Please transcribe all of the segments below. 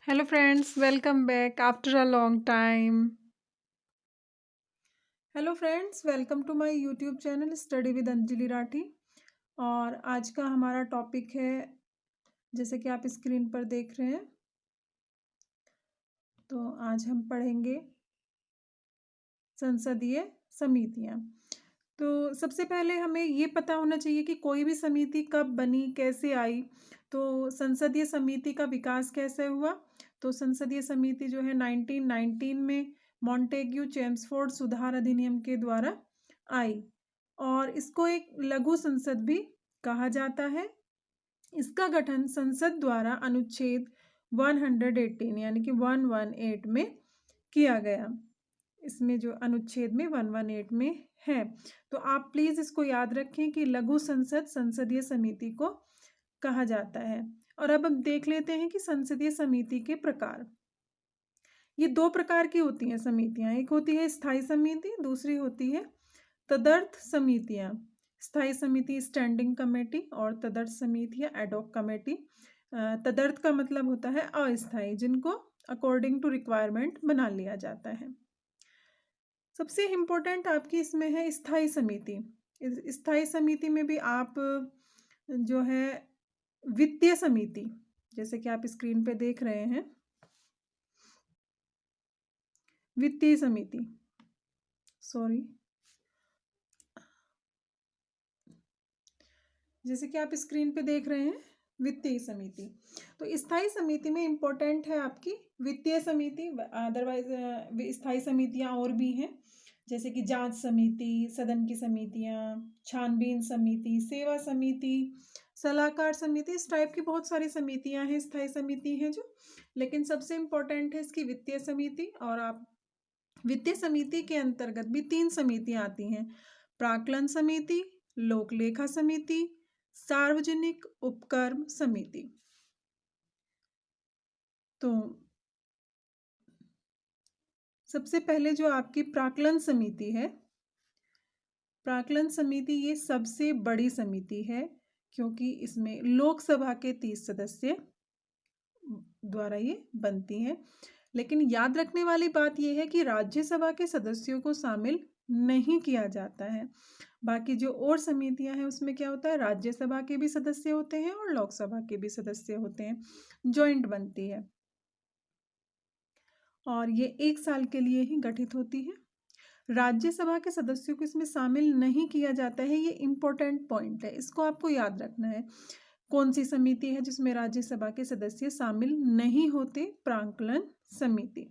Hello, friends. Welcome back after a long time. Hello friends, welcome to my YouTube channel study with Anjali Rathi. और आज का हमारा topic है, जैसे कि आप स्क्रीन पर देख रहे हैं, तो आज हम पढ़ेंगे संसदीय समितियां। तो सबसे पहले हमें ये पता होना चाहिए कि कोई भी समिति कब बनी, कैसे आई। तो संसदीय समिति का विकास कैसे हुआ। तो संसदीय समिति जो है 1919 में मॉन्टेग्यू चेम्सफोर्ड सुधार अधिनियम के द्वारा आई, और इसको एक लघु संसद भी कहा जाता है। इसका गठन संसद द्वारा अनुच्छेद 118 यानी कि 118 में किया गया। इसमें जो अनुच्छेद में 118 में है, तो आप प्लीज इसको याद रखें कि लघु संसद संसदीय समिति को कहा जाता है। और अब हम देख लेते हैं कि संसदीय समिति के प्रकार। ये दो प्रकार की होती हैं समितियां, एक होती है स्थायी समिति, दूसरी होती है तदर्थ समितियां। स्थायी समिति स्टैंडिंग कमेटी और तदर्थ समितियां एडॉक कमेटी। तदर्थ का मतलब होता है अस्थायी, जिनको अकॉर्डिंग टू रिक्वायरमेंट बना लिया जाता है। सबसे इम्पोर्टेंट आपकी इसमें है स्थायी समिति। स्थायी समिति में भी आप जो है वित्तीय समिति, जैसे कि आप स्क्रीन पे देख रहे हैं, वित्तीय समिति, सॉरी, जैसे कि आप स्क्रीन पे देख रहे हैं वित्तीय समिति। तो स्थायी समिति में इम्पोर्टेंट है आपकी वित्तीय समिति। अदरवाइज स्थायी समितियां और भी हैं, जैसे कि जांच समिति, सदन की समितियां, छानबीन समिति, सेवा समिति, सलाहकार समिति। इस टाइप की बहुत सारी समितियां हैं, स्थायी समिति हैं जो, लेकिन सबसे इम्पोर्टेंट है इसकी वित्तीय समिति। और आप वित्तीय समिति के अंतर्गत भी 3 समितियां आती हैं: प्राक्कलन समिति, लोक लेखा समिति, सार्वजनिक उपक्रम समिति। तो सबसे पहले जो आपकी प्राक्कलन समिति है, प्राक्कलन समिति ये सबसे बड़ी समिति है, क्योंकि इसमें लोकसभा के 30 सदस्य द्वारा ये बनती है। लेकिन याद रखने वाली बात यह है कि राज्यसभा के सदस्यों को शामिल नहीं किया जाता है। बाकी जो और समितियां हैं उसमें क्या होता है, राज्यसभा के भी सदस्य होते हैं और लोकसभा के भी सदस्य होते हैं, जॉइंट बनती है, और ये 1 साल के लिए ही गठित होती है। राज्यसभा के सदस्यों को इसमें शामिल नहीं किया जाता है, ये इंपॉर्टेंट पॉइंट है, इसको आपको याद रखना है। कौन सी समिति है जिसमें राज्यसभा के सदस्य शामिल नहीं होते? प्राक्कलन समिति।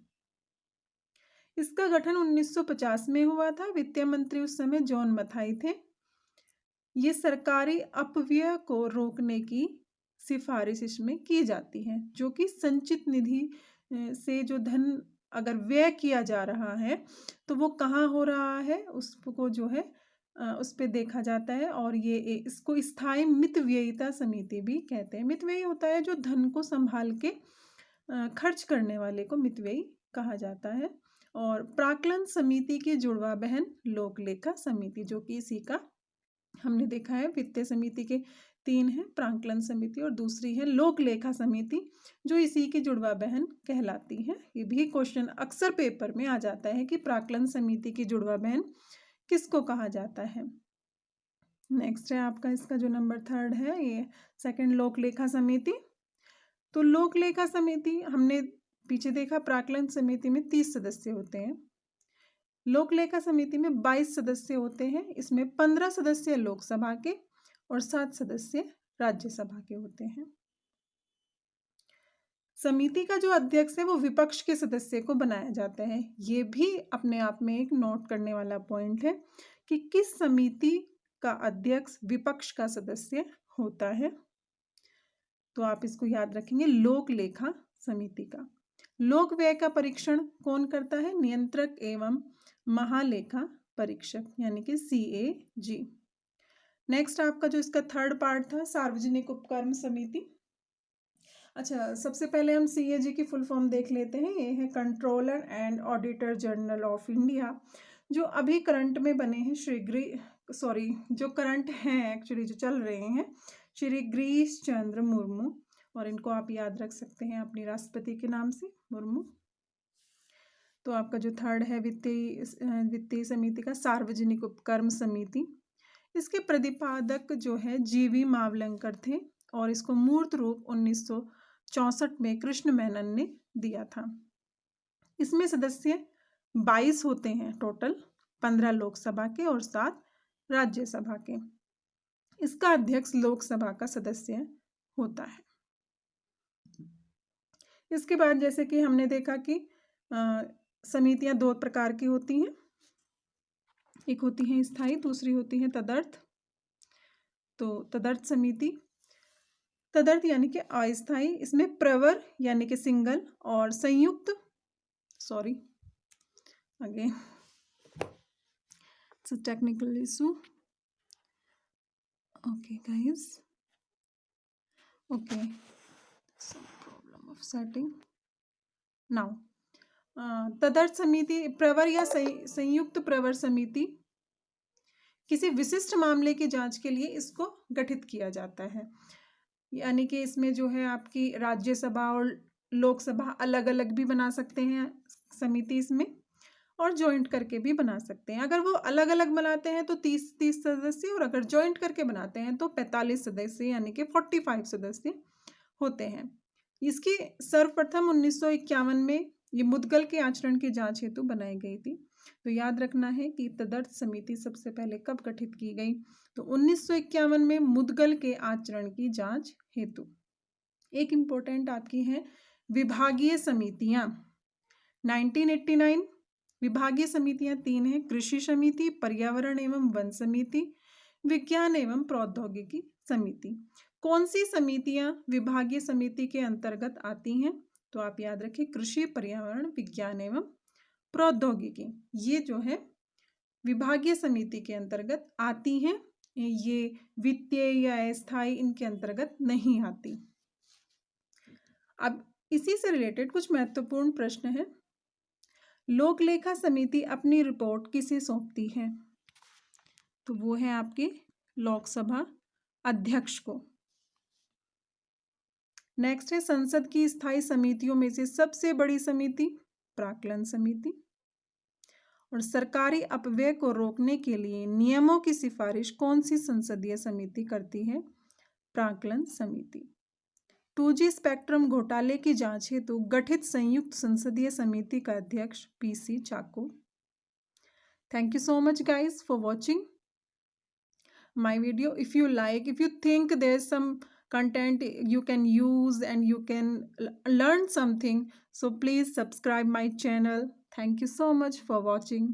इसका गठन 1950 में हुआ था। वित्त मंत्री उस समय जॉन मथाई थे। ये सरकारी अपव्यय को रोकने की सिफारिश इसमें की जाती है, जो कि संचित निधि से जो धन अगर व्यय किया जा रहा है तो वो कहाँ हो रहा है, उसको जो है उस पर देखा जाता है। और ये इसको स्थायी मितव्ययिता समिति भी कहते हैं। मितव्ययी होता है जो धन को संभाल के खर्च करने वाले को मितव्ययी कहा जाता है। और प्राक्कलन समिति की जुड़वा बहन लोक लेखा समिति, जो कि इसी का हमने देखा है। वित्तीय समिति के 3 हैं, प्राक्कलन समिति और दूसरी है लोक लेखा समिति, जो इसी की जुड़वा बहन कहलाती है। ये भी क्वेश्चन अक्सर पेपर में आ जाता है कि प्राक्कलन समिति की जुड़वा बहन किसको कहा जाता है। नेक्स्ट है आपका इसका जो नंबर 3 है, ये सेकंड लोक लेखा समिति। तो लोक लेखा समिति हमने पीछे देखा, प्राक्कलन समिति में 30 सदस्य होते हैं, लोक लेखा समिति में 22 सदस्य होते हैं। इसमें 15 सदस्य लोकसभा के और 7 सदस्य राज्यसभा के होते हैं। समिति का जो अध्यक्ष है वो विपक्ष के सदस्य को बनाया जाता है। ये भी अपने आप में एक नोट करने वाला पॉइंट है कि किस समिति का अध्यक्ष विपक्ष का सदस्य होता है। तो आप इसको याद रखेंगे, लोक लेखा समिति का। लोक व्यय का परीक्षण कौन करता है? नियंत्रक एवं महालेखा परीक्षक, यानी कि CAG। नेक्स्ट आपका जो इसका 3rd पार्ट था, सार्वजनिक उपक्रम समिति। अच्छा, सबसे पहले हम CAG की फुल फॉर्म देख लेते हैं। ये है controller and auditor general of India. जो अभी करंट में बने हैं जो करंट हैं एक्चुअली, जो चल रहे हैं, श्री गिरीश चंद्र मुर्मू, और इनको आप याद रख सकते हैं अपनी राष्ट्रपति के नाम से, मुर्मू। तो आपका जो थर्ड है वित्तीय समिति का सार्वजनिक उपक्रम समिति, इसके प्रतिपादक जो है जीवी मावलंकर थे और इसको मूर्त रूप 1964 में कृष्ण मेनन ने दिया था। इसमें सदस्य 22 होते हैं टोटल, 15 लोकसभा के और 7 राज्यसभा के। इसका अध्यक्ष लोकसभा का सदस्य होता है। इसके बाद जैसे कि हमने देखा कि समितियां 2 प्रकार की होती हैं, एक होती हैं स्थायी, दूसरी होती हैं तदर्थ। तो तदर्थ समिति, तदर्थ यानी कि अस्थायी, इसमें प्रवर यानी कि सिंगल और संयुक्त, sorry again it's a technical issue, okay guys, okay some problem of setting now. तदर्थ समिति, प्रवर या संयुक्त प्रवर समिति किसी विशिष्ट मामले की जांच के लिए इसको गठित किया जाता है। यानी कि इसमें जो है आपकी राज्यसभा और लोकसभा अलग अलग भी बना सकते हैं समिति इसमें, और जॉइंट करके भी बना सकते हैं। अगर वो अलग अलग बनाते हैं तो 30 सदस्य, और अगर जॉइंट करके बनाते हैं तो 45 सदस्य यानी कि 45 सदस्य होते हैं। इसकी सर्वप्रथम 1951 में ये मुद्गल के आचरण की जांच हेतु बनाई गई थी। तो याद रखना है कि तदर्थ समिति सबसे पहले कब गठित की गई, तो 1951 में मुद्गल के आचरण की जांच हेतु। एक इम्पोर्टेंट आपकी है विभागीय समितियां, 1989 विभागीय समितियां 3 हैं, कृषि समिति, पर्यावरण एवं वन समिति, विज्ञान एवं प्रौद्योगिकी समिति। कौन सी समितियां विभागीय समिति के अंतर्गत आती हैं, तो आप याद रखिए कृषि, पर्यावरण, विज्ञान एवं प्रौद्योगिकी, ये जो है विभागीय समिति के अंतर्गत आती हैं। ये वित्तीय या अस्थायी इनके अंतर्गत नहीं आती। अब इसी से रिलेटेड कुछ महत्वपूर्ण प्रश्न है। लोक लेखा समिति अपनी रिपोर्ट किसे सौंपती है, तो वो है आपके लोकसभा अध्यक्ष को। नेक्स्ट है संसद की स्थायी समितियों में से सबसे बड़ी समिति प्राक्कलन समिति, और सरकारी अपव्यय को रोकने के लिए नियमों की सिफारिश कौन सी संसदीय समिति करती है, प्राक्कलन समिति। 2G स्पेक्ट्रम घोटाले की जांच हेतु गठित संयुक्त संसदीय समिति का अध्यक्ष PC Chacko. Thank you so much guys for watching my video. If you like, if you think there's some content you can use and you can learn something, so please subscribe my channel. Thank you so much for watching.